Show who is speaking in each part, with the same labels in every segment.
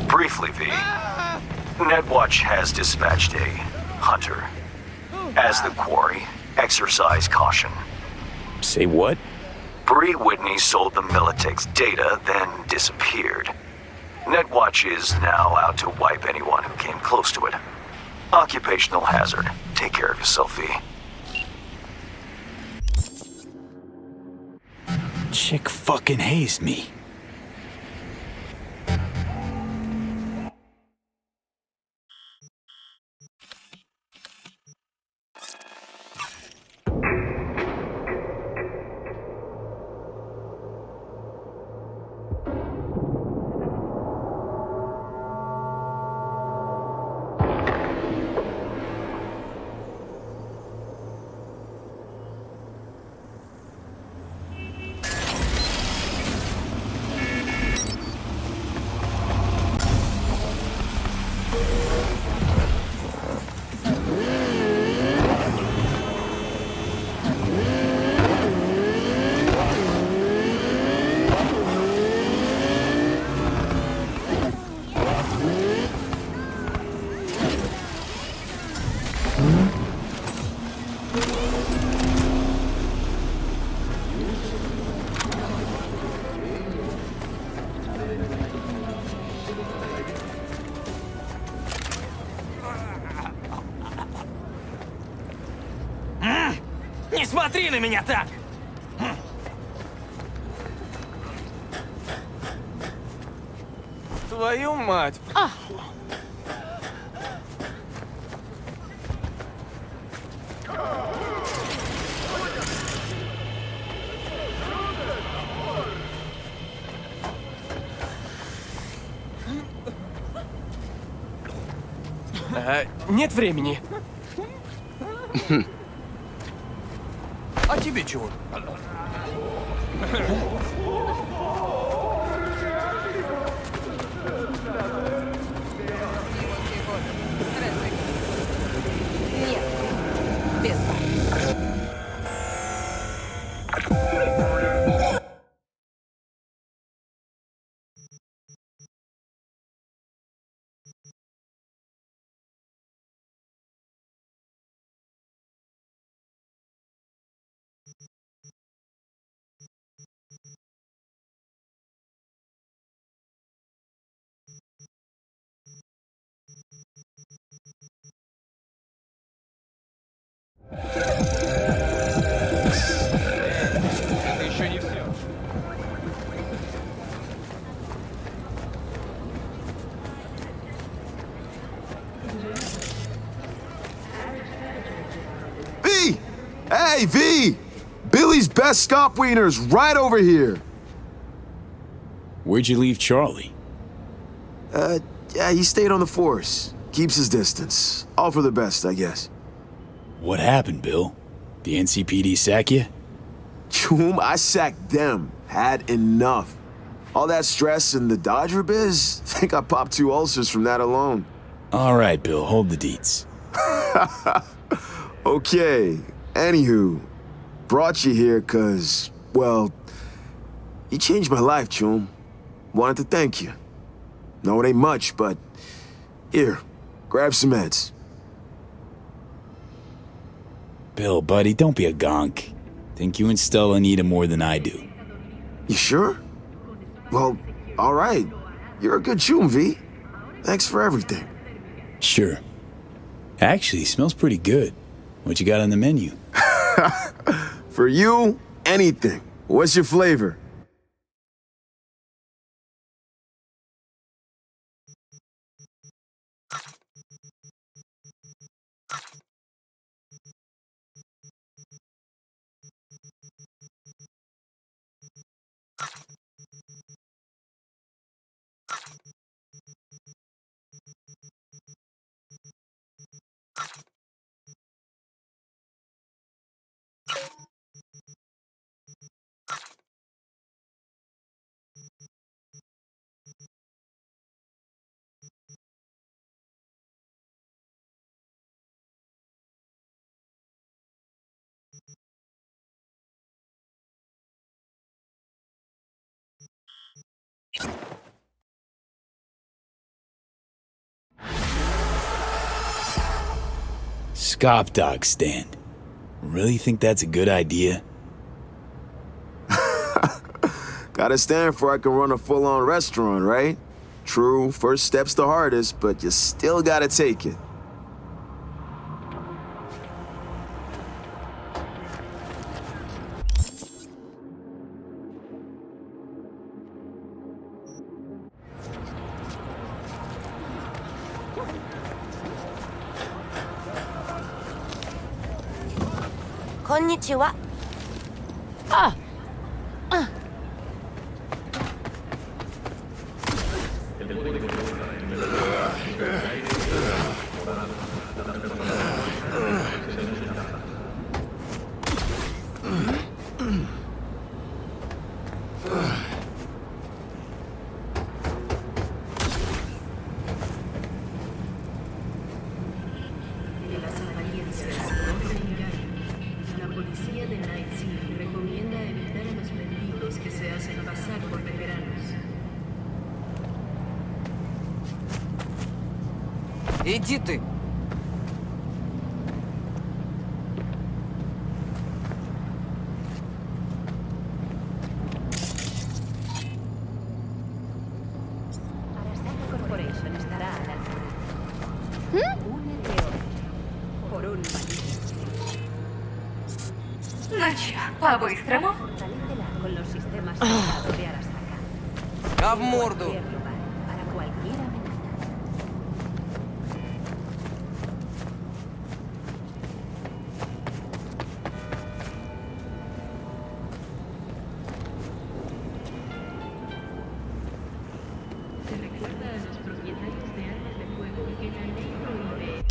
Speaker 1: Briefly, V. Netwatch has dispatched a hunter. As the quarry, exercise caution.
Speaker 2: Say what?
Speaker 1: Bree Whitney sold the Militech's data, then disappeared. Netwatch is now out to wipe anyone who came close to it. Occupational hazard. Take care of yourself, V.
Speaker 2: Chick fucking hazed me.
Speaker 3: Не смотри на меня так!
Speaker 4: Твою мать!
Speaker 3: Нет времени.
Speaker 4: А тебе чего? Это еще не все.
Speaker 5: V! Hey, V! Billy's best scop wiener's right over here.
Speaker 2: Where'd you leave Charlie?
Speaker 5: Yeah, he stayed on the force. Keeps his distance. All for the best, I guess.
Speaker 2: What happened, Bill? The NCPD sack you?
Speaker 5: Choom, I sacked them. Had enough. All that stress and the Dodger biz? Think I popped 2 ulcers from that alone.
Speaker 2: All right, Bill, hold the deets.
Speaker 5: Okay. Anywho, brought you here cause, well, you changed my life, Choom. Wanted to thank you. No, it ain't much, but here, grab some meds.
Speaker 2: Bill, buddy, don't be a gonk. Think you install Anita more than I do.
Speaker 5: You sure? Well, alright. You're a good choom, V. Thanks for everything.
Speaker 2: Sure. Actually, smells pretty good. What you got on the menu?
Speaker 5: For you, anything. What's your flavor?
Speaker 2: Scop dog stand. Really think that's a good idea?
Speaker 5: Gotta stand for I can run a full-on restaurant, right? True, first step's the hardest, but you still gotta take it.
Speaker 3: Konnichiwa.
Speaker 6: La policía de Night City recomienda evitar a los mendigos que se hacen pasar por veteranos.
Speaker 4: Иди ты!
Speaker 6: Arasaka Corporation estará a la altura. Una de oro. Por un manito.
Speaker 3: По-быстрому.
Speaker 6: Fortalécela con los sistemas de estado de Arasaka.
Speaker 4: А в морду!
Speaker 6: Cualquier lugar, para cualquier amenaza. Se recuerda a los propietarios de armas de fuego que la ley prohíbe.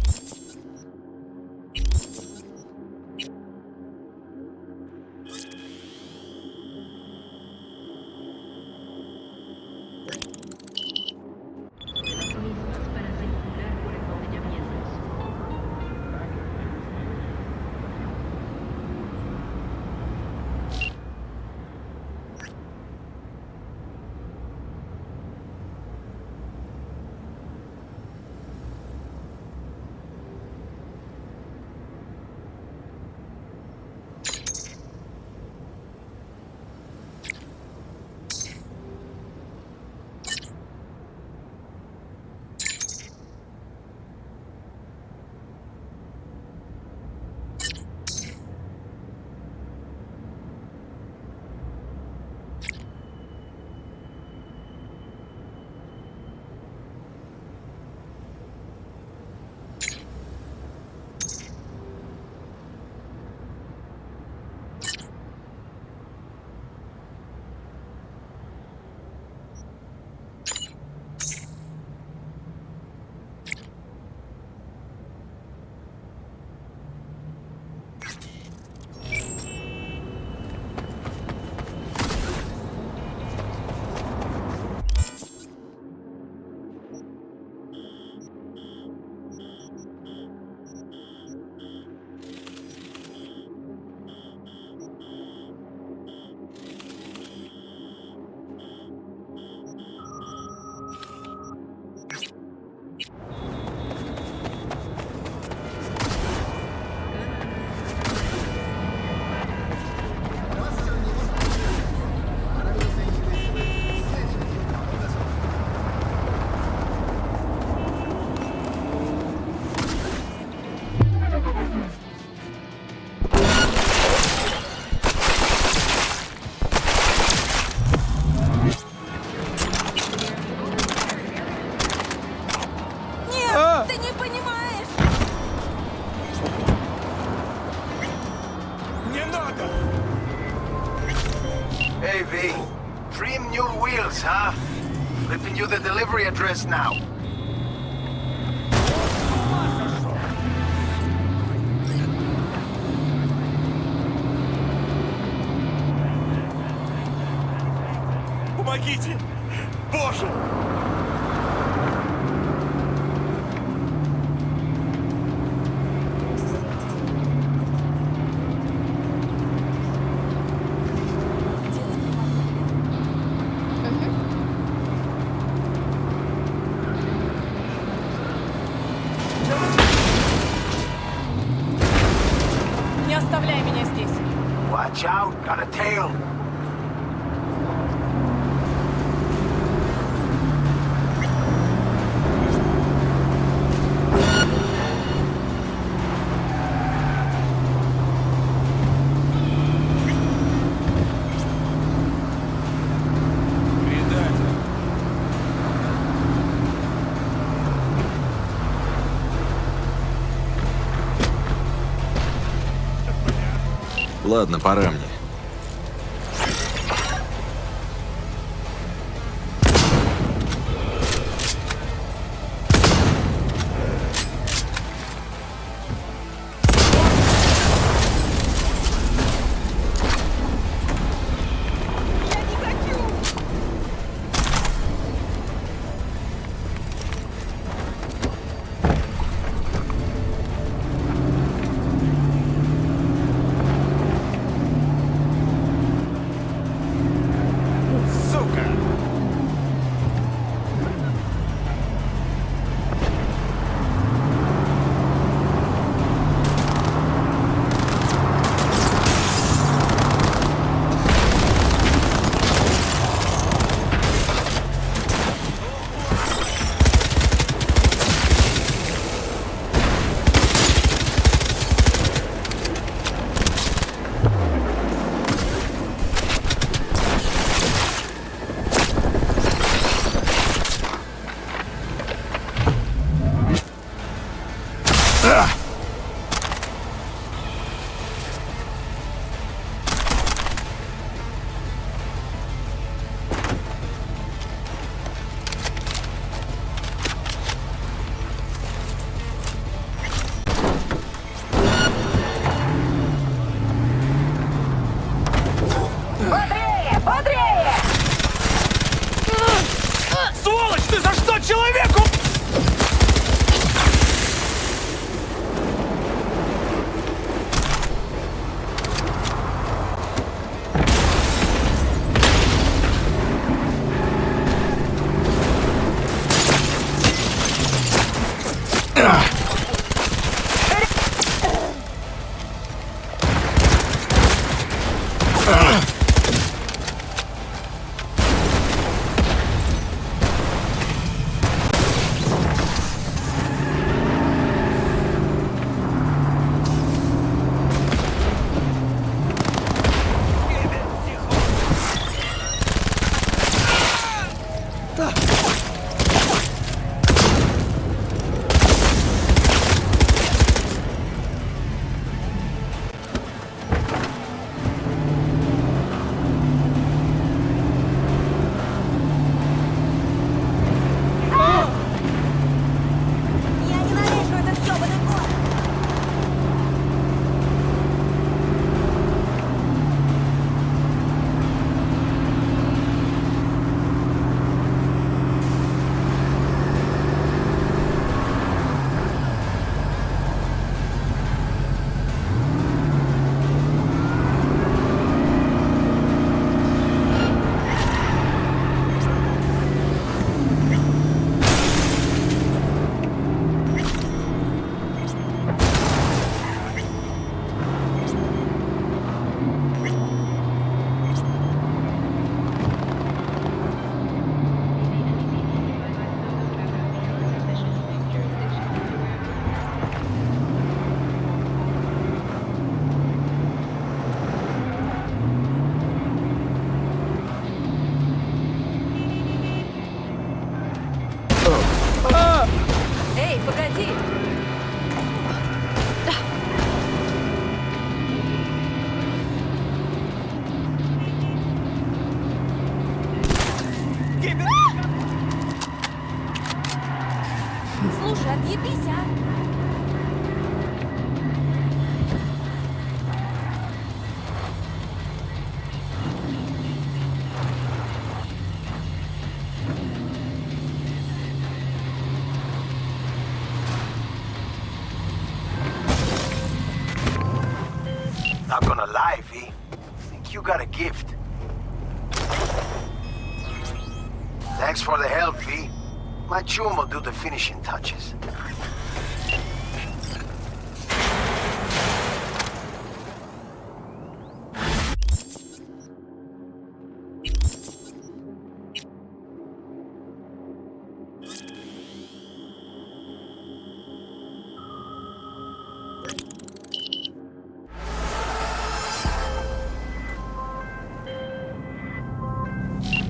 Speaker 7: delivery address now.
Speaker 8: Помогите! Боже!
Speaker 9: Не оставляй меня здесь.
Speaker 7: Watch out, got a tail.
Speaker 10: Ладно, пора мне.
Speaker 8: Сволочь, ты за что человеку?
Speaker 3: Эй, погоди! Отъебись, а!
Speaker 7: Not gonna lie, V. Think you got a gift. Thanks for the help, V. My chum will do the finishing touches.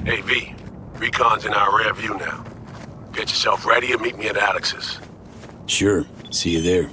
Speaker 10: Hey, V. Recon's in our rear view now. Get yourself ready and meet me at Alex's.
Speaker 2: Sure. See you there.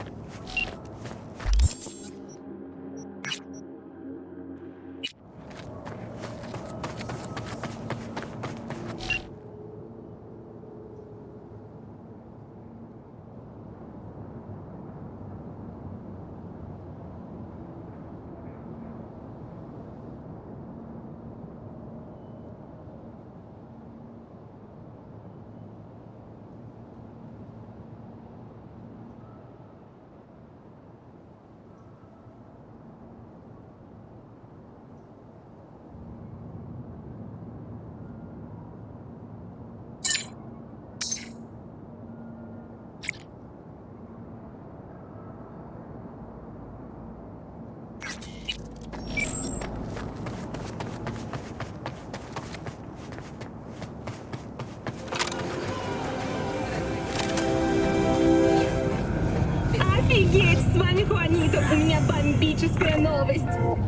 Speaker 11: Офигеть, с вами Хуанита, у меня бомбическая новость.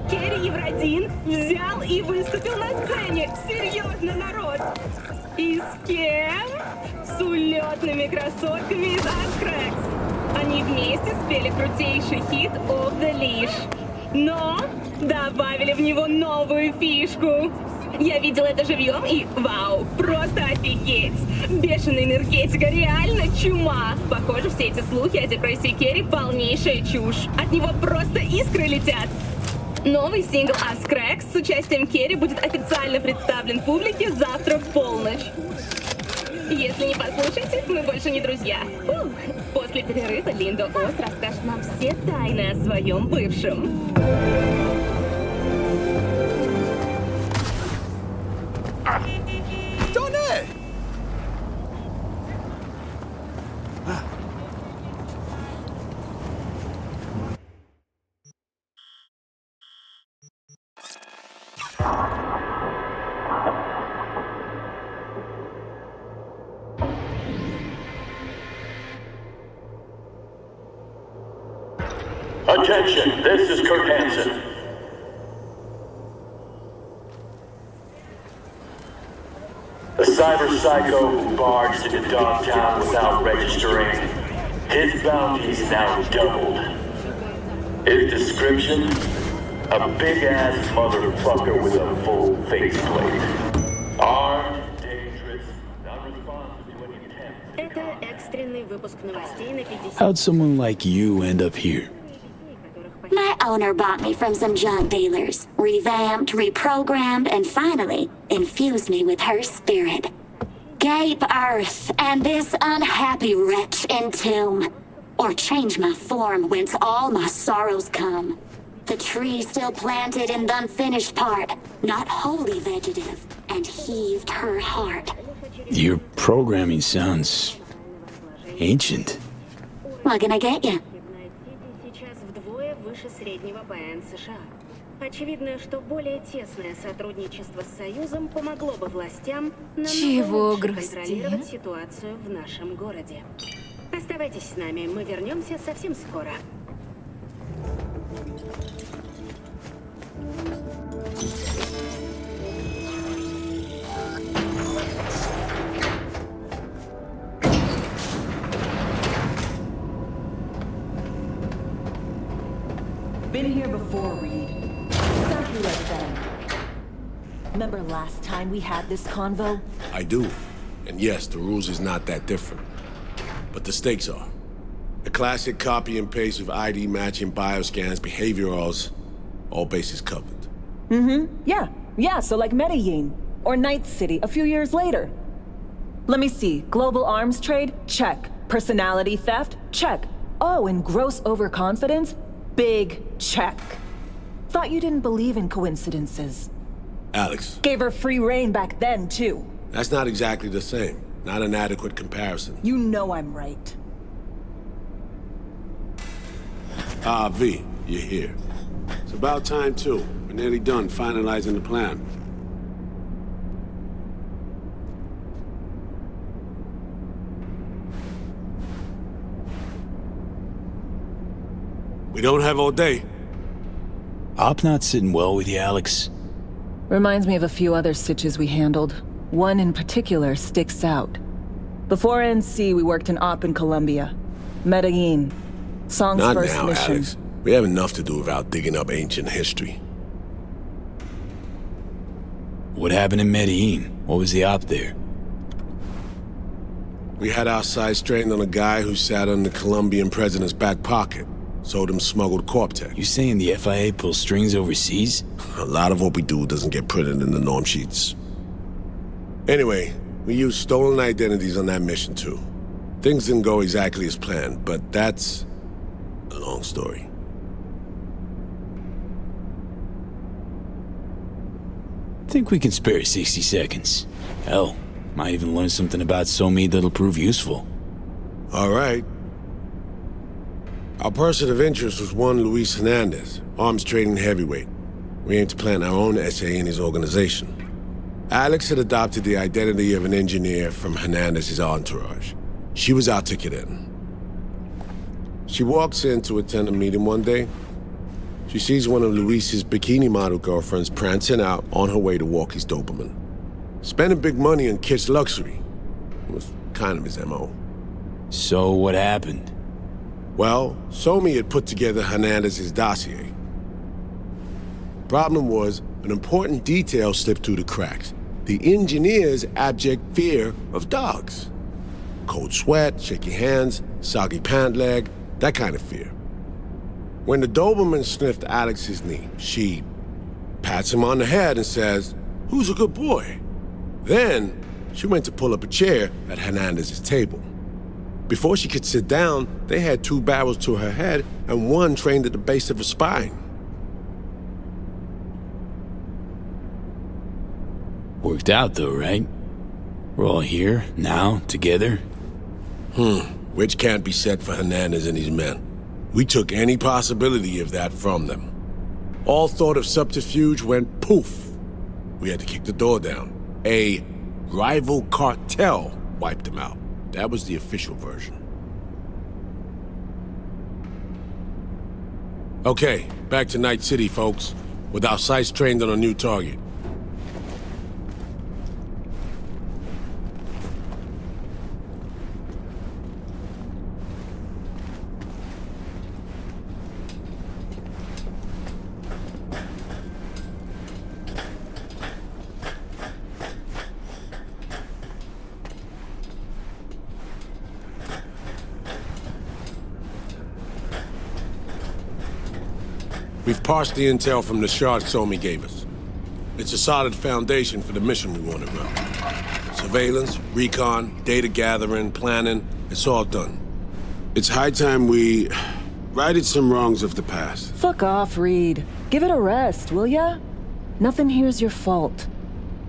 Speaker 11: Керри Евродин взял и выступил на сцене. Серьезно, народ. И с кем? С улетными красотками из Ascrex. Они вместе спели крутейший хит «Off the Leash». Но добавили в него новую фишку. Я видела это живьем и вау, просто офигеть! Бешеная энергетика, реально чума! Похоже, все эти слухи о депрессии Керри полнейшая чушь. От него просто искры летят. Новый сингл Ascrex с участием Керри будет официально представлен публике завтра в полночь. Если не послушаете, мы больше не друзья. Фух. После перерыва Линда Ос расскажет нам все тайны о своем бывшем.
Speaker 12: Attention, this is Kurt Hansen. A cyber psycho who barged into Dogtown without registering. His bounty's now doubled. His description? A big-ass motherfucker with a full faceplate. Armed, dangerous, non-responsive to any attempt.
Speaker 6: Это экстренный выпуск новостей на 50.
Speaker 2: How'd someone like you end up here?
Speaker 13: My owner bought me from some junk dealers, revamped, reprogrammed, and finally infused me with her spirit. Gape Earth and this unhappy wretch entomb, or change my form whence all my sorrows come. The tree still planted in the unfinished part, not wholly vegetative, and heaved her heart.
Speaker 2: Your programming sounds ancient.
Speaker 13: What can I get you?
Speaker 6: Выше среднего ПН США. Очевидно, что более тесное сотрудничество с Союзом помогло бы властям намного лучше контролировать ситуацию в нашем городе. Оставайтесь с нами, мы вернемся совсем скоро.
Speaker 14: Been here before, Reed. Exactly like then. Remember last time we had this convo?
Speaker 10: I do. And yes, the rules is not that different. but the stakes are. A classic copy and paste of ID matching, bioscans, behaviorals, all bases covered.
Speaker 14: Yeah, so like Medellin. Or Night City a few years later. Let me see. Global arms trade? Check. Personality theft? Check. Oh, and gross overconfidence? Big check. Thought you didn't believe in coincidences.
Speaker 10: Alex.
Speaker 14: Gave her free reign back then, too.
Speaker 10: That's not exactly the same. Not an adequate comparison.
Speaker 14: You know I'm right.
Speaker 10: V, you're here. It's about time, too. We're nearly done finalizing the plan. We don't have all day.
Speaker 2: Op not sitting well with you, Alex.
Speaker 14: Reminds me of a few other stitches we handled. One in particular sticks out. Before NC, we worked in Op in Colombia. Medellin. Song's
Speaker 10: Not
Speaker 14: first
Speaker 10: now,
Speaker 14: mission.
Speaker 10: Alex. We have enough to do without digging up ancient history.
Speaker 2: What happened in Medellin? What was the op there?
Speaker 10: We had our sights trained on a guy who sat in the Colombian president's back pocket. Sold him smuggled corp tech.
Speaker 2: You saying the FIA pulls strings overseas?
Speaker 10: A lot of what we do doesn't get printed in the norm sheets. Anyway, we used stolen identities on that mission too. Things didn't go exactly as planned, but that's a long story.
Speaker 2: Think we can spare 60 seconds. Hell, might even learn something about SOMI that'll prove useful.
Speaker 10: All right. Our person of interest was one Luis Hernandez, arms trading heavyweight. We aim to plant our own SA in his organization. Alex had adopted the identity of an engineer from Hernandez's entourage. She was our ticket in. She walks in to attend a meeting one day. She sees one of Luis's bikini model girlfriends prancing out on her way to walk his Doberman. Spending big money on kitsch luxury was kind of his MO.
Speaker 2: So what happened?
Speaker 10: Well, SOMI had put together Hernandez's dossier. Problem was, an important detail slipped through the cracks. The engineer's abject fear of dogs. Cold sweat, shaky hands, soggy pant leg, that kind of fear. When the Doberman sniffed Alex's knee, she pats him on the head and says, "Who's a good boy?" Then, she went to pull up a chair at Hernandez's table. Before she could sit down, they had 2 barrels to her head and one trained at the base of her spine.
Speaker 2: Worked out though, right? We're all here, now, together.
Speaker 10: Which can't be said for Hernandez and his men. We took any possibility of that from them. All thought of subterfuge went poof. We had to kick the door down. A rival cartel wiped them out. That was the official version. Okay, back to Night City, folks, with our sights trained on a new target. We've parsed the intel from the shard SOMI gave us. It's a solid foundation for the mission we want to run. Surveillance, recon, data gathering, planning, it's all done. It's high time we righted some wrongs of the past.
Speaker 14: Fuck off, Reed. Give it a rest, will ya? Nothing here's your fault.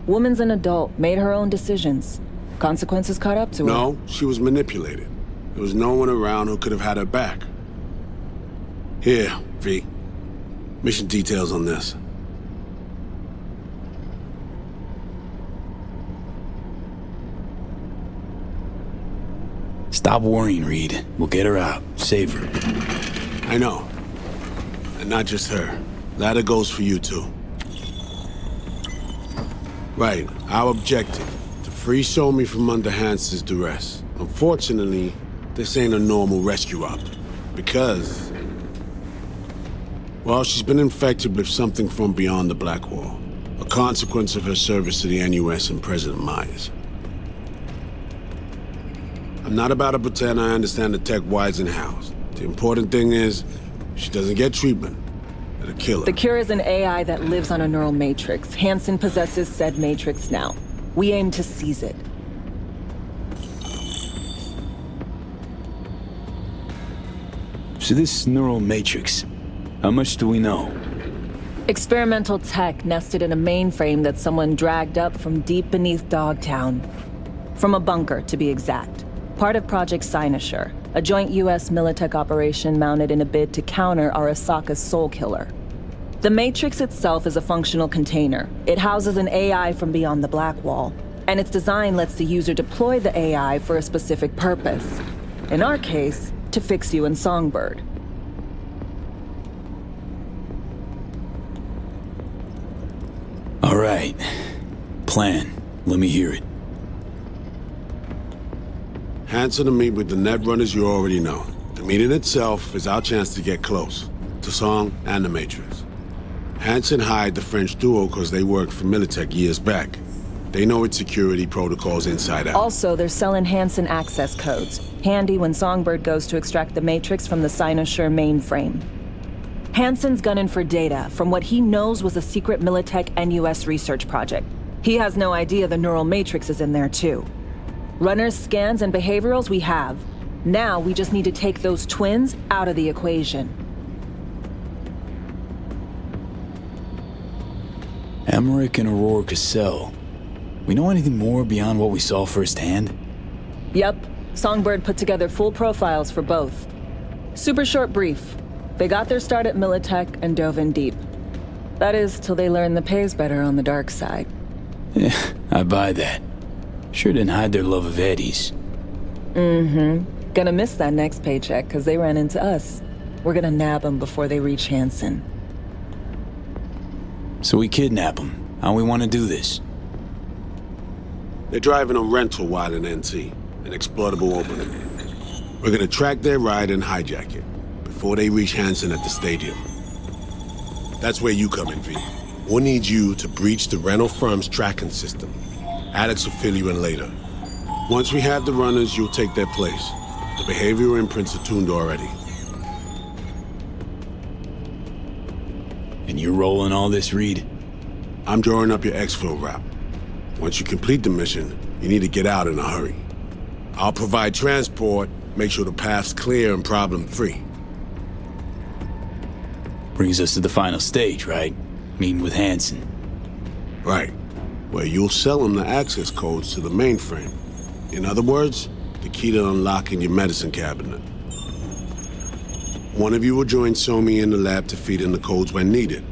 Speaker 14: Woman's an adult, made her own decisions. Consequences caught up to her.
Speaker 10: No, she was manipulated. There was no one around who could have had her back. Here, V. Mission details on this.
Speaker 2: Stop worrying, Reed. We'll get her out. Save her.
Speaker 10: I know. And not just her. Ladder goes for you too. Right, our objective. To free SOMI from under Hansen's duress. Unfortunately, this ain't a normal rescue op. Because... well, she's been infected with something from beyond the Black Wall. A consequence of her service to the NUS and President Myers. I'm I'm not about to pretend I understand the tech whys and hows. The important thing is, she doesn't get treatment. It'll kill her.
Speaker 14: The cure is an AI that lives on a neural matrix. Hansen possesses said matrix now. We aim to seize it.
Speaker 2: So this neural matrix, how much do we know?
Speaker 14: Experimental tech nested in a mainframe that someone dragged up from deep beneath Dogtown. From a bunker, to be exact. Part of Project Cynosure, a joint US Militech operation mounted in a bid to counter Arasaka's Soul Killer. The Matrix itself is a functional container. It houses an AI from beyond the Black Wall, and its design lets the user deploy the AI for a specific purpose. In our case, to fix you and Songbird.
Speaker 2: All right. Plan. Let me hear it.
Speaker 10: Hansen to meet with the Netrunners you already know. The meeting itself is our chance to get close. To Song and the Matrix. Hansen hired the French duo because they worked for Militech years back. They know its security protocols inside out.
Speaker 14: Also, they're selling Hansen access codes. Handy when Songbird goes to extract the Matrix from the Cynosure mainframe. Hansen's gunning for data from what he knows was a secret Militech and US research project. He has no idea the neural matrix is in there too. Runners, scans, and behaviorals we have. Now we just need to take those twins out of the equation.
Speaker 2: Emmerich and Aurora Cassell. We know anything more beyond what we saw firsthand?
Speaker 14: Yep. Songbird put together full profiles for both. Super short brief. They got their start at Militech and dove in deep. That is, till they learned the pay's better on the dark side.
Speaker 2: Yeah, I buy that. Sure didn't hide their love of Eddie's.
Speaker 14: Mm-hmm. Gonna miss that next paycheck, because they ran into us. We're gonna nab them before they reach Hansen.
Speaker 2: So we kidnap them. How we want to do this?
Speaker 10: They're driving a rental while in NT, an exploitable opening. We're gonna track their ride and hijack it, before they reach Hansen at the stadium. That's where you come in, V. We'll need you to breach the rental firm's tracking system. Alex will fill you in later. Once we have the runners, you'll take their place. The behavioral imprints are tuned already.
Speaker 2: And you're rolling all this, Reed?
Speaker 10: I'm drawing up your exfil route. Once you complete the mission, you need to get out in a hurry. I'll provide transport, make sure the path's clear and problem-free.
Speaker 2: Brings us to the final stage, right? Meeting with Hansen.
Speaker 10: Right. Where you'll sell him the access codes to the mainframe. In other words, the key to unlocking your medicine cabinet. One of you will join Somi in the lab to feed in the codes when needed.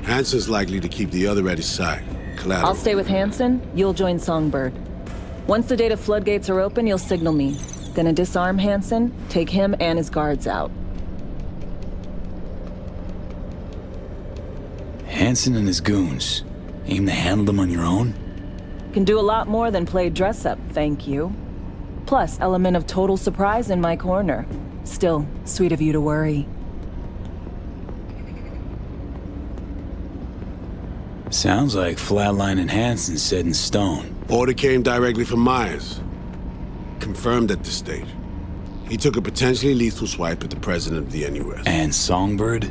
Speaker 10: Hansen's likely to keep the other at his side. Collateral.
Speaker 14: I'll stay with Hansen, you'll join Songbird. Once the data floodgates are open, you'll signal me. Gonna disarm Hansen, take him and his guards out.
Speaker 2: Hansen and his goons. Aim to handle them on your own?
Speaker 14: Can do a lot more than play dress-up, thank you. Plus, element of total surprise in my corner. Still, sweet of you to worry.
Speaker 2: Sounds like Flatline and Hansen set in stone.
Speaker 10: Order came directly from Myers. Confirmed at this stage. He took a potentially lethal swipe at the president of the NUS.
Speaker 2: And Songbird?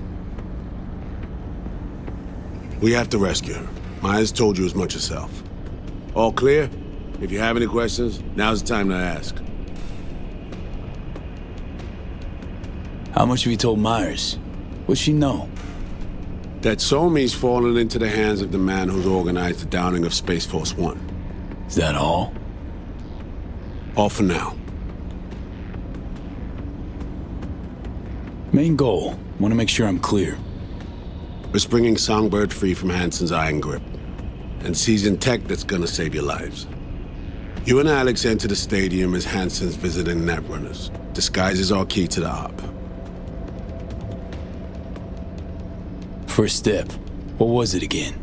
Speaker 10: We have to rescue her. Myers told you as much herself. All clear? If you have any questions, now's the time to ask.
Speaker 2: How much have you told Myers? What's she know?
Speaker 10: That Somi's fallen into the hands of the man who's organized the downing of Space Force One.
Speaker 2: Is that all?
Speaker 10: All for now.
Speaker 2: Main goal. Want to make sure I'm clear.
Speaker 10: We're bringing Songbird free from Hansen's iron grip. And seizing tech that's gonna save your lives. You and Alex enter the stadium as Hansen's visiting Netrunners. Disguise is our key to the op.
Speaker 2: First step. What was it again?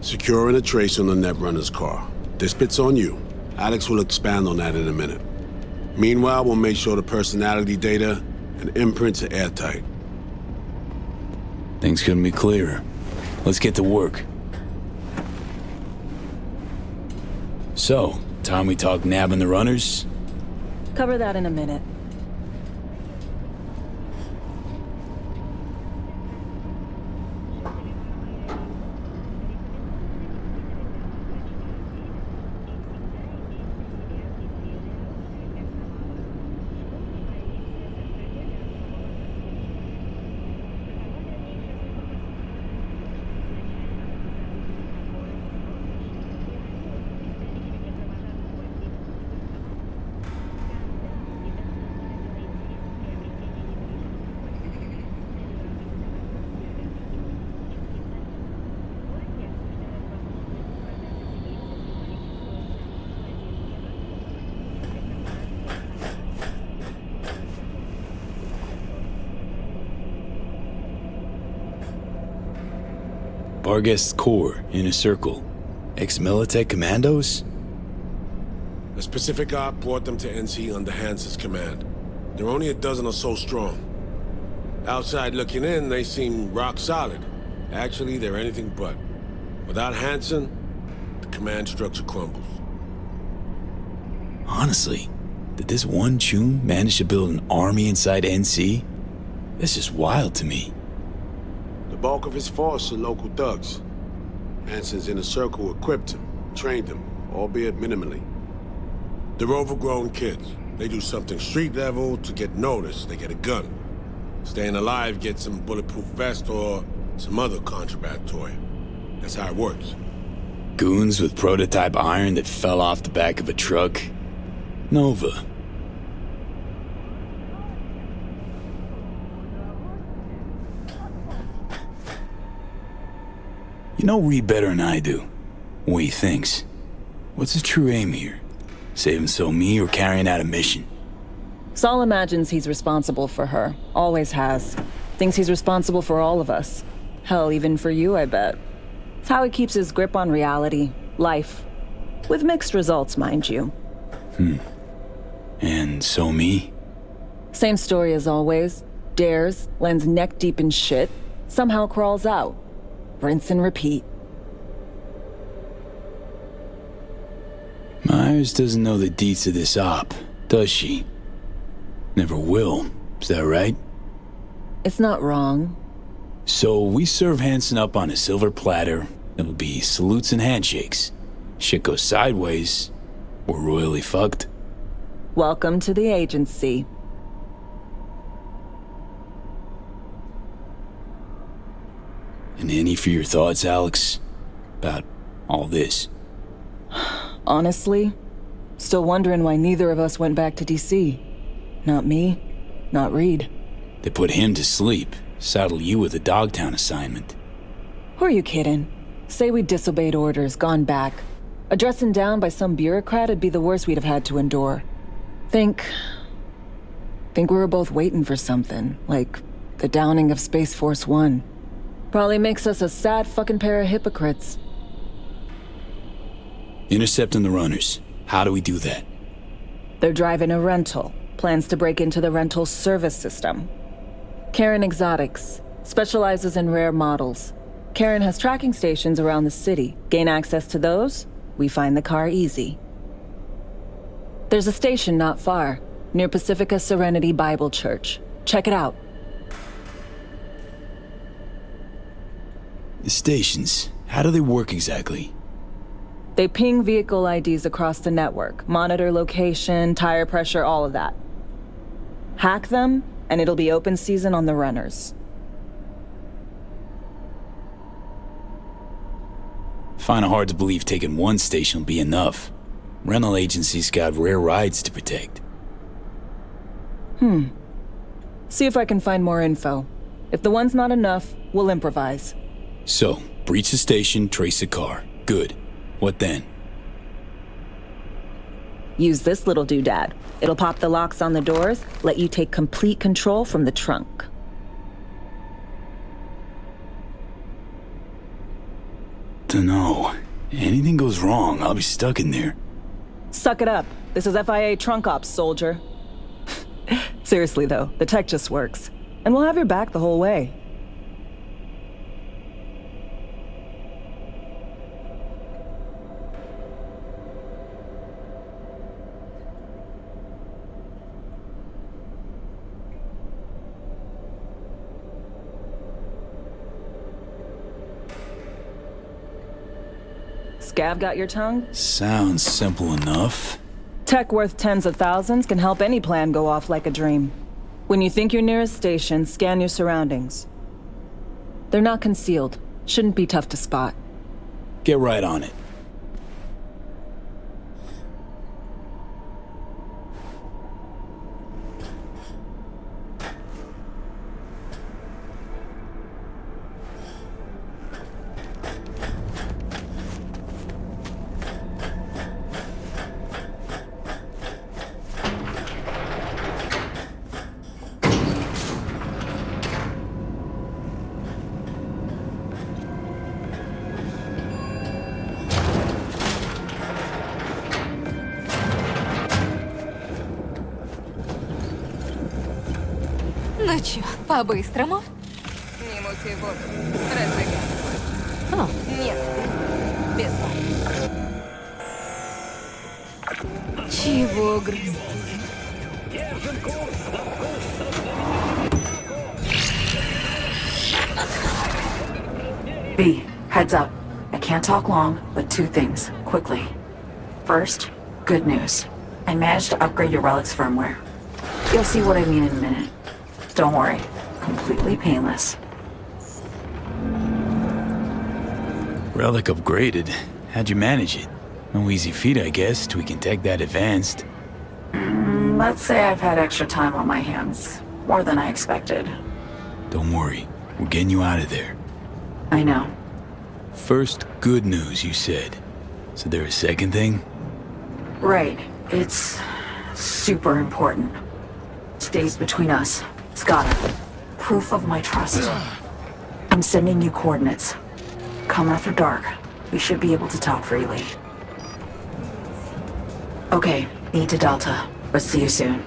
Speaker 10: Securing a trace on the Netrunner's car. This bit's on you. Alex will expand on that in a minute. Meanwhile, we'll make sure the personality data and imprints are airtight.
Speaker 2: Things couldn't be clearer. Let's get to work. So, time we talk nabbing the runners?
Speaker 14: Cover that in a minute.
Speaker 2: Barghest's Corps, Inner Circle. Ex-Militech commandos?
Speaker 10: A specific op brought them to NC under Hansen's command. They're only a dozen or so strong. Outside looking in, they seem rock solid. Actually, they're anything but. Without Hansen, the command structure crumbles.
Speaker 2: Honestly, did this one chum manage to build an army inside NC? That's just wild to me.
Speaker 10: The bulk of his force are local thugs. Hansen's Inner Circle equipped him, trained him, albeit minimally. They're overgrown kids. They do something street level to get noticed. They get a gun. Staying alive gets them a bulletproof vest or some other contraband toy. That's how it works.
Speaker 2: Goons with prototype iron that fell off the back of a truck? Nova. You know Reed better than I do. What he thinks. What's his true aim here? Saving So-Mi or carrying out a mission?
Speaker 14: Saul imagines he's responsible for her. Always has. Thinks he's responsible for all of us. Hell, even for you, I bet. It's how he keeps his grip on reality. Life. With mixed results, mind you.
Speaker 2: And So-Mi?
Speaker 14: Same story as always. Dares, lands neck deep in shit, somehow crawls out. Rinse and repeat.
Speaker 2: Myers doesn't know the deets of this op, does she? Never will, is that right?
Speaker 14: It's not wrong.
Speaker 2: So we serve Hansen up on a silver platter. It'll be salutes and handshakes. Shit goes sideways, we're royally fucked.
Speaker 14: Welcome to the agency.
Speaker 2: And any for your thoughts, Alex? About all this?
Speaker 14: Honestly, still wondering why neither of us went back to DC. Not me, not Reed.
Speaker 2: They put him to sleep, saddle you with a Dogtown assignment.
Speaker 14: Who are you kidding? Say we disobeyed orders, gone back. A dressing down by some bureaucrat would be the worst we'd have had to endure. Think we were both waiting for something, like the downing of Space Force One. Probably makes us a sad fucking pair of hypocrites.
Speaker 2: Intercepting the runners. How do we do that?
Speaker 14: They're driving a rental. Plans to break into the rental service system. Karen Exotics. Specializes in rare models. Karen has tracking stations around the city. Gain access to those, we find the car easy. There's a station not far, near Pacifica Serenity Bible Church. Check it out.
Speaker 2: The stations, how do they work exactly?
Speaker 14: They ping vehicle IDs across the network, monitor location, tire pressure, all of that. Hack them, and it'll be open season on the runners.
Speaker 2: Find it hard to believe taking one station will be enough. Rental agencies got rare rides to protect.
Speaker 14: See if I can find more info. If the one's not enough, we'll improvise.
Speaker 2: So, breach the station, trace the car. Good. What then?
Speaker 14: Use this little doodad. It'll pop the locks on the doors, let you take complete control from the trunk.
Speaker 2: Dunno. Anything goes wrong, I'll be stuck in there.
Speaker 14: Suck it up. This is FIA trunk ops, soldier. Seriously though, the tech just works. And we'll have your back the whole way. Scav got your tongue?
Speaker 2: Sounds simple enough.
Speaker 14: Tech worth tens of thousands can help any plan go off like a dream. When you think your nearest station, scan your surroundings. They're not concealed. Shouldn't be tough to spot.
Speaker 2: Get right on it.
Speaker 3: Ну чё, по-быстрому?
Speaker 9: Не мути воду. Разоган. О, нет. Без вас.
Speaker 3: Чего грустить?
Speaker 15: B, heads up. I can't talk long, but two things, quickly. First, good news. I managed to upgrade your relic's firmware. You'll see what I mean in a minute. Don't worry, completely painless.
Speaker 2: Relic upgraded. How'd you manage it? No easy feat, I guess, tweaking tech that advanced.
Speaker 15: Let's say I've had extra time on my hands. More than I expected.
Speaker 2: Don't worry, we're getting you out of there.
Speaker 15: I know.
Speaker 2: First, good news, you said. So there a second thing?
Speaker 15: Right. It's super important. Stays between us. It's got it. Proof of my trust. I'm sending you coordinates. Come after dark. We should be able to talk freely. Okay, E to Delta. But see you soon.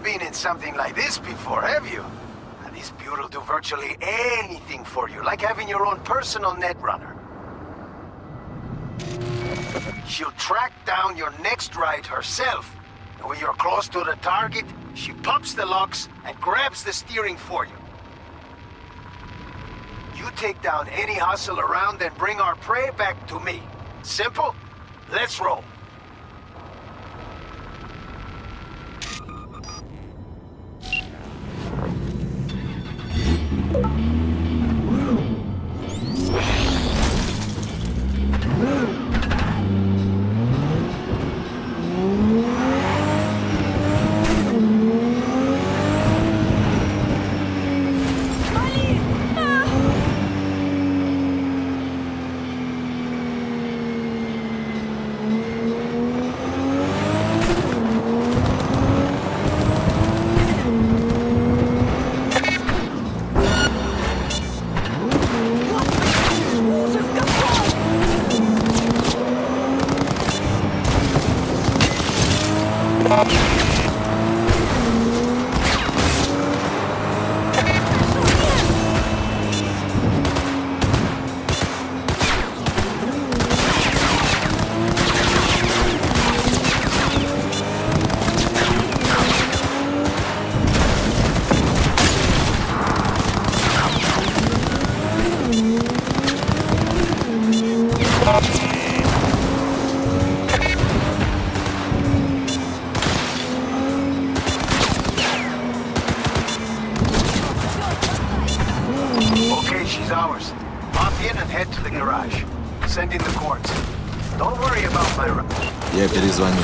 Speaker 7: Been in something like this before, have you? And this bureau will do virtually anything for you, like having your own personal netrunner. She'll track down your next ride herself. And when you're close to the target, she pops the locks and grabs the steering for you. You take down any hustle around and bring our prey back to me. Simple? Let's roll. She's ours. Hop in and head to the garage. Send in the cords. Don't worry about my...
Speaker 16: Я перезвоню.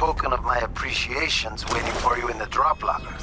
Speaker 7: token of my appreciation's waiting for you in the drop locker.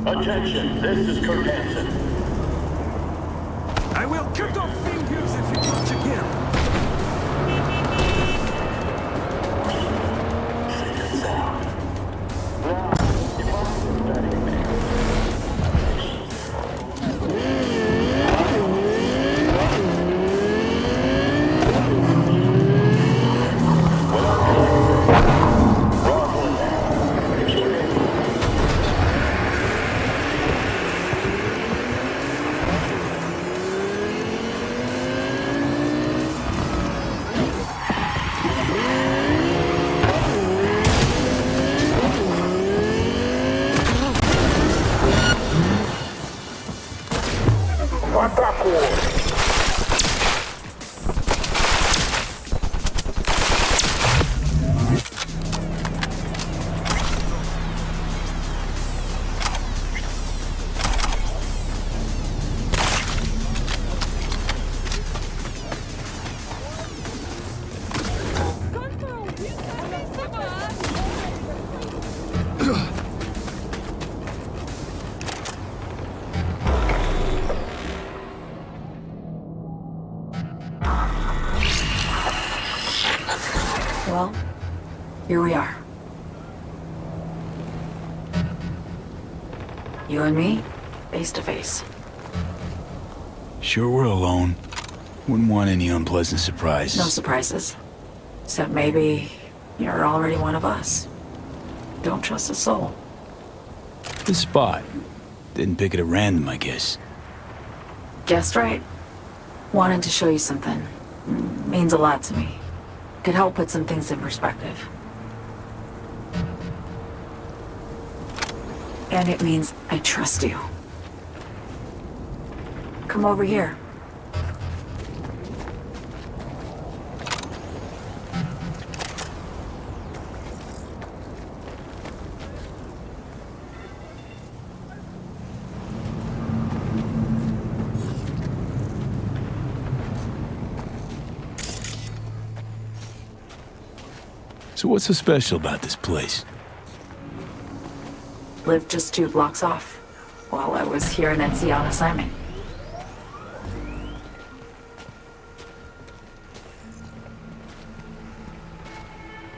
Speaker 12: Attention, this is Kurt Hansen.
Speaker 8: I will cut off fingers if you touch again.
Speaker 12: Safe and sound.
Speaker 15: Well, here we are. You and me, face to face.
Speaker 2: Sure we're alone. Wouldn't want any unpleasant surprises.
Speaker 15: No surprises. Except maybe you're already one of us. Don't trust a soul.
Speaker 2: This spot. Didn't pick it at random, I guess.
Speaker 15: Guessed right. Wanted to show you something. Means a lot to me. Could help put some things in perspective. And it means I trust you. Come over here.
Speaker 2: So what's so special about this place?
Speaker 15: Lived just 2 blocks off while I was here in NC on assignment.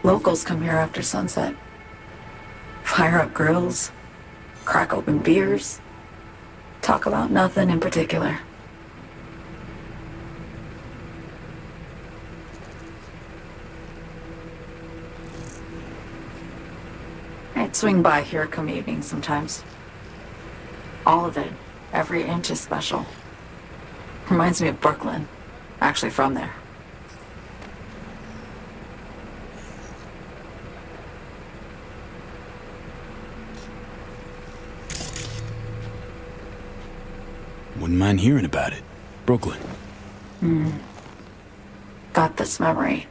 Speaker 15: Locals come here after sunset. Fire up grills, crack open beers, talk about nothing in particular. I'd swing by here come evening sometimes. All of it, every inch is special. Reminds me of Brooklyn. Actually from there.
Speaker 2: Wouldn't mind hearing about it. Brooklyn.
Speaker 15: Got this memory.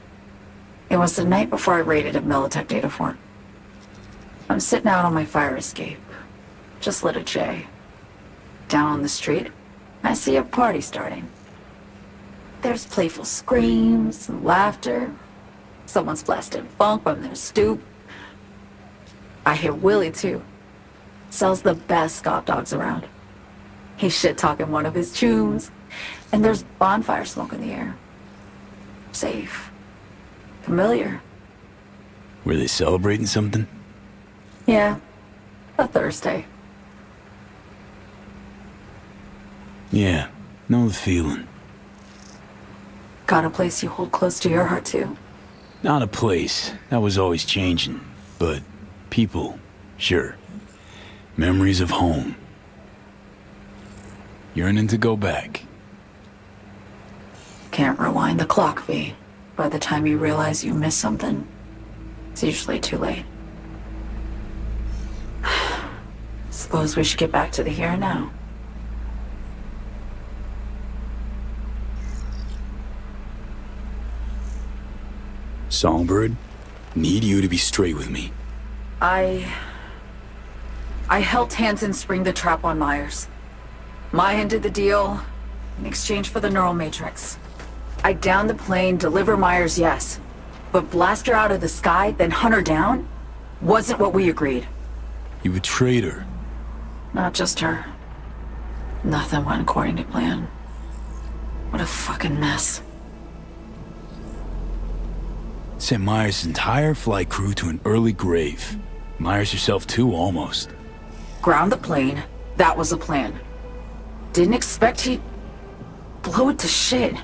Speaker 15: It was the night before I raided a Militech data fort. I'm sitting out on my fire escape. Just lit a J. Down on the street, I see a party starting. There's playful screams and laughter. Someone's blasting funk from their stoop. I hear Willie too. Sells the best Scott dogs around. He's shit-talking one of his chooms. And there's bonfire smoke in the air. Safe. Familiar.
Speaker 2: Were they celebrating something?
Speaker 15: Yeah. A Thursday.
Speaker 2: Yeah, know the feeling.
Speaker 15: Got a place you hold close to your heart too?
Speaker 2: Not a place. That was always changing. But people, sure. Memories of home. Yearning to go back.
Speaker 15: Can't rewind the clock, V. By the time you realize you missed something, it's usually too late. Suppose we should get back to the here and now.
Speaker 2: Songbird, need you to be straight with me.
Speaker 15: I helped Hansen spring the trap on Myers. Mayan did the deal in exchange for the neural matrix. I downed the plane, deliver Myers, yes. But blast her out of the sky, then hunt her down? Wasn't what we agreed.
Speaker 2: You betrayed her.
Speaker 15: Not just her. Nothing went according to plan. What a fucking mess.
Speaker 2: Sent Myers' entire flight crew to an early grave. Myers herself too, almost.
Speaker 15: Ground the plane. That was the plan. Didn't expect he'd blow it to shit.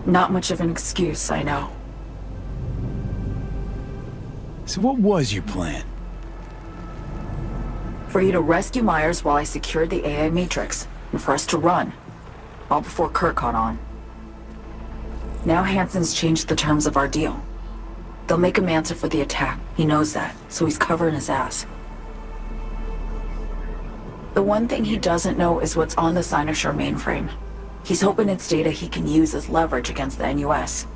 Speaker 15: Not much of an excuse, I know.
Speaker 2: So what was your plan?
Speaker 15: For you to rescue Myers while I secured the AI Matrix, and for us to run. All before Kurt caught on. Now Hansen's changed the terms of our deal. They'll make him answer for the attack. He knows that, so he's covering his ass. The one thing he doesn't know is what's on the Cynosure mainframe. He's hoping it's data he can use as leverage against the NUS.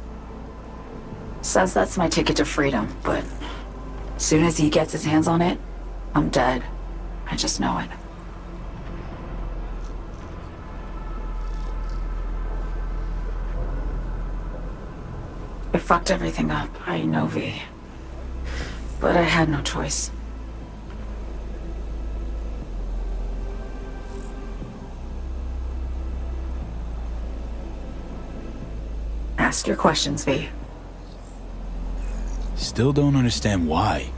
Speaker 15: Says that's my ticket to freedom, but as soon as he gets his hands on it, I'm dead. I just know it. It fucked everything up, I know, V. But I had no choice. Ask your questions, V.
Speaker 2: Still don't understand why.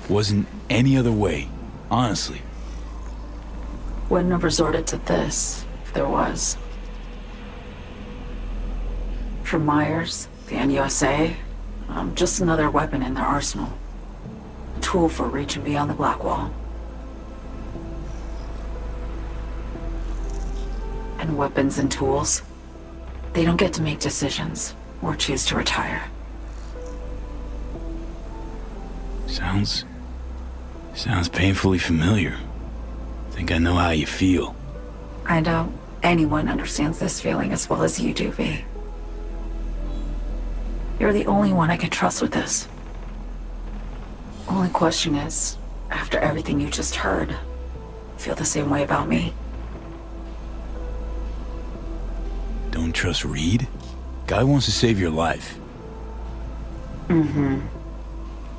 Speaker 2: Wasn't any other way, honestly.
Speaker 15: Wouldn't have resorted to this, if there was. For Myers, the NUSA, I'm just another weapon in their arsenal. A tool for reaching beyond the Black Wall. And weapons and tools, they don't get to make decisions or choose to retire.
Speaker 2: Sounds painfully familiar. Think I know how you feel.
Speaker 15: I doubt anyone understands this feeling as well as you do, V. You're the only one I can trust with this. Only question is, after everything you just heard, feel the same way about me?
Speaker 2: Don't trust Reed? Guy wants to save your life.
Speaker 15: Mm-hmm.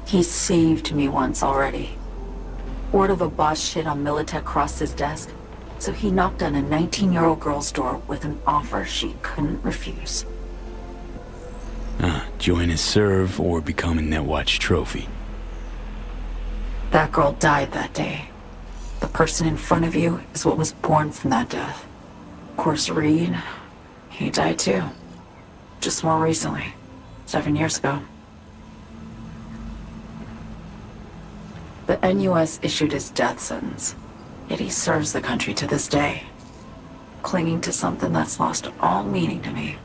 Speaker 15: He saved me once already. Word of a boss shit on Militech crossed his desk, so he knocked on a 19-year-old girl's door with an offer she couldn't refuse.
Speaker 2: Join his serve or become a Netwatch trophy.
Speaker 15: That girl died that day. The person in front of you is what was born from that death. Of course, Reed, he died too. Just more recently. 7 years ago. The NUS issued his death sentence, yet he serves the country to this day, clinging to something that's lost all meaning to me.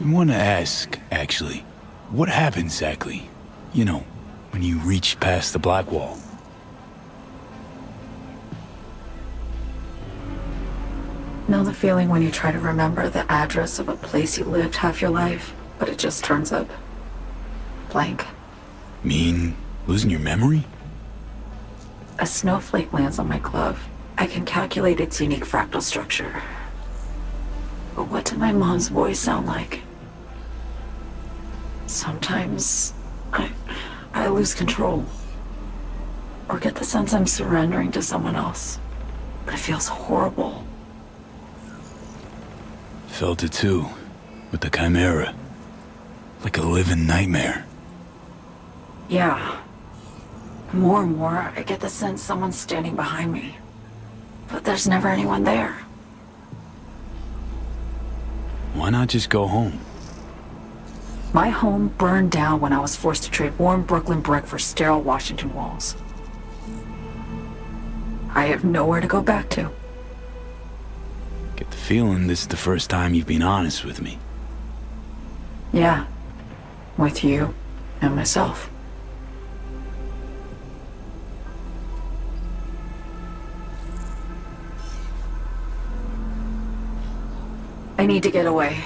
Speaker 2: I want to ask, actually, what happened exactly? You know, when you reached past the black wall.
Speaker 15: Know the feeling when you try to remember the address of a place you lived half your life, but it just turns up blank?
Speaker 2: Mean losing your memory?
Speaker 15: A snowflake lands on my glove. I can calculate its unique fractal structure. But what did my mom's voice sound like? Sometimes I lose control. Or get the sense I'm surrendering to someone else. But it feels horrible.
Speaker 2: Felt it too, with the Chimera. Like a living nightmare.
Speaker 15: Yeah. More and more, I get the sense someone's standing behind me. But there's never anyone there.
Speaker 2: Why not just go home?
Speaker 15: My home burned down when I was forced to trade warm Brooklyn brick for sterile Washington walls. I have nowhere to go back to.
Speaker 2: Get the feeling this is the first time you've been honest with me.
Speaker 15: Yeah. With you and myself. I need to get away.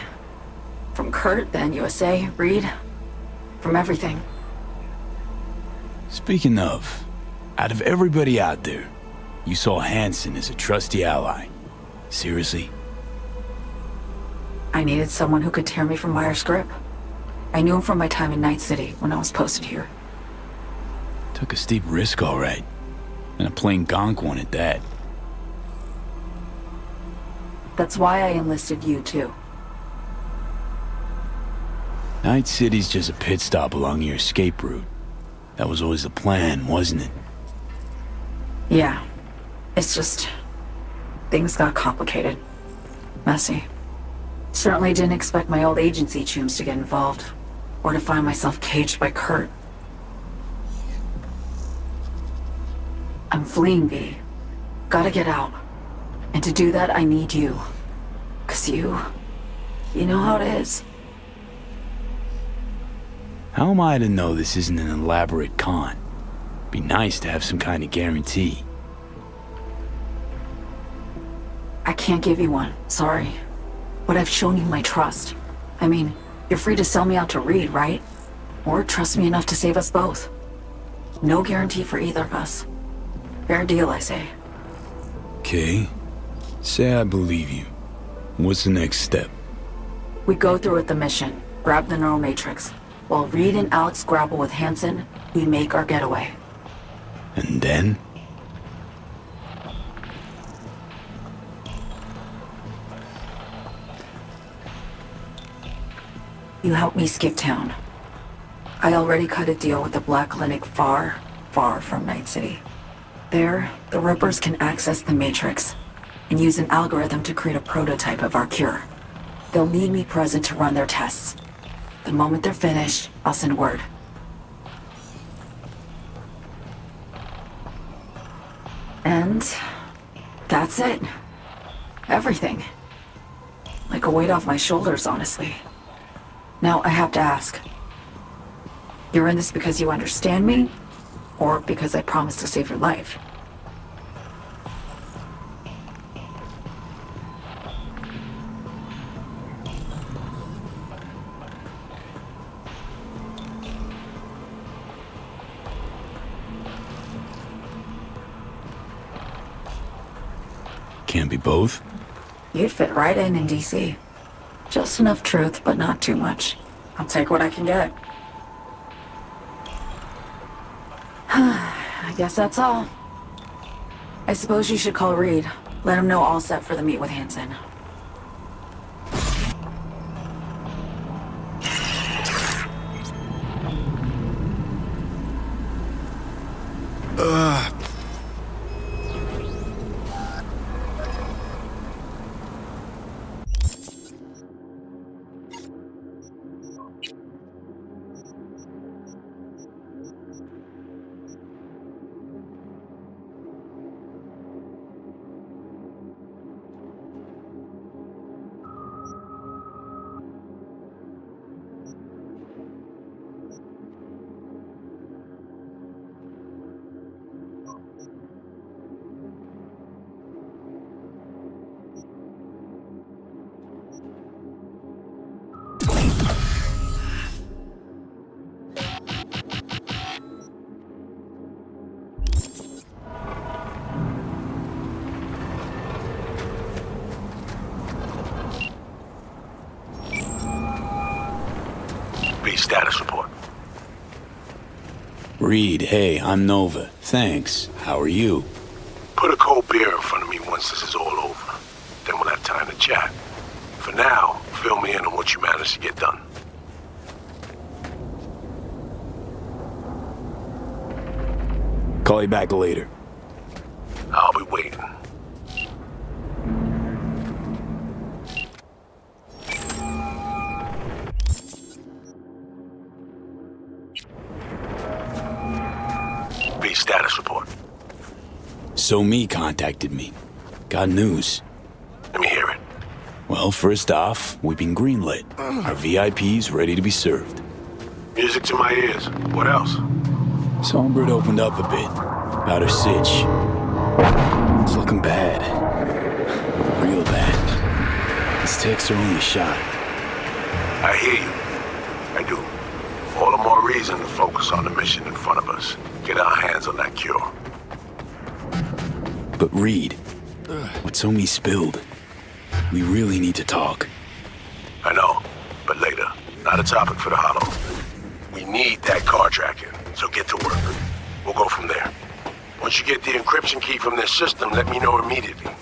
Speaker 15: From Kurt, then USA, Reed. From everything.
Speaker 2: Speaking of, out of everybody out there, you saw Hansen as a trusty ally. Seriously?
Speaker 15: I needed someone who could tear me from Myers' grip. I knew him from my time in Night City when I was posted here.
Speaker 2: Took a steep risk, all right. And a plain gonk one at that.
Speaker 15: That's why I enlisted you, too.
Speaker 2: Night City's just a pit stop along your escape route. That was always the plan, wasn't it?
Speaker 15: Yeah. It's just... things got complicated. Messy. Certainly didn't expect my old agency chooms to get involved. Or to find myself caged by Kurt. I'm fleeing, V. Gotta get out. And to do that, I need you. 'Cause you know how it is.
Speaker 2: How am I to know this isn't an elaborate con? Be nice to have some kind of guarantee.
Speaker 15: I can't give you one, sorry. But I've shown you my trust. I mean, you're free to sell me out to Reed, right? Or trust me enough to save us both. No guarantee for either of us. Fair deal, I say.
Speaker 2: Okay. Say I believe you. What's the next step?
Speaker 15: We go through with the mission. Grab the neural matrix. While Reed and Alex grapple with Hansen, we make our getaway.
Speaker 2: And then?
Speaker 15: You help me skip town. I already cut a deal with the Black Clinic far, far from Night City. There, the Rippers can access the Matrix and use an algorithm to create a prototype of our cure. They'll need me present to run their tests. The moment they're finished, I'll send word. And that's it. Everything. Like a weight off my shoulders, honestly. Now, I have to ask. You're in this because you understand me? Or because I promised to save your life?
Speaker 2: Can't be both?
Speaker 15: You'd fit right in DC. Just enough truth, but not too much. I'll take what I can get. I guess that's all. I suppose you should call Reed. Let him know all set for the meet with Hansen.
Speaker 10: Status report.
Speaker 2: Reed, hey, I'm Nova. Thanks. How are you?
Speaker 10: Put a cold beer in front of me once this is all over. Then we'll have time to chat. For now, fill me in on what you managed to get done.
Speaker 2: Call you back later.
Speaker 10: I'll be waiting. Status report.
Speaker 2: SOMI contacted me. Got news.
Speaker 10: Let me hear it.
Speaker 2: Well, first off, we've been greenlit. Our VIP's ready to be served.
Speaker 10: Music to my ears. What else?
Speaker 2: Songbird opened up a bit. About her sitch. It's looking bad. Real bad. These techs are only shot.
Speaker 10: I hear you. I do. All the more reason to focus on the mission in front of us. Get our hands on that cure.
Speaker 2: But Reed, what SOMI spilled, we really need to talk.
Speaker 10: I know, but later. Not a topic for the Hollow. We need that car tracking, so get to work. We'll go from there. Once you get the encryption key from this system, let me know immediately.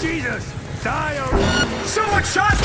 Speaker 8: Jesus! Die already! Someone shot!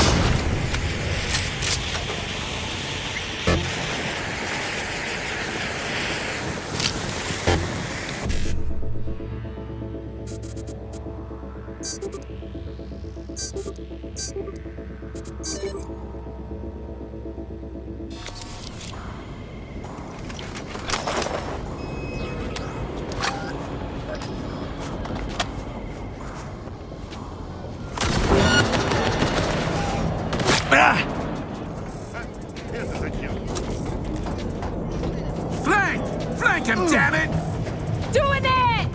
Speaker 8: Flank him, damn it!
Speaker 9: Doing it!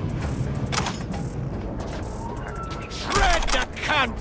Speaker 8: Shred the cunt!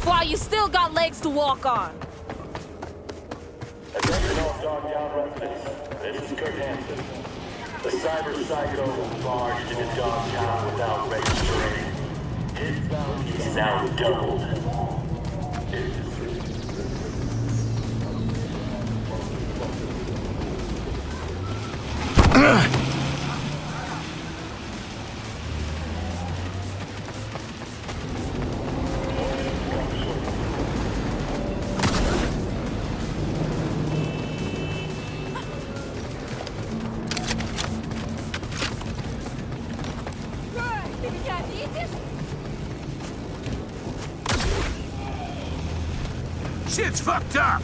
Speaker 9: While you still got legs to walk on.
Speaker 12: Attention all Dogtown residents. This is Kurt Hansen. The cyber psycho barged into Dogtown without registration. His bounty is now doubled.
Speaker 8: Shit's fucked up!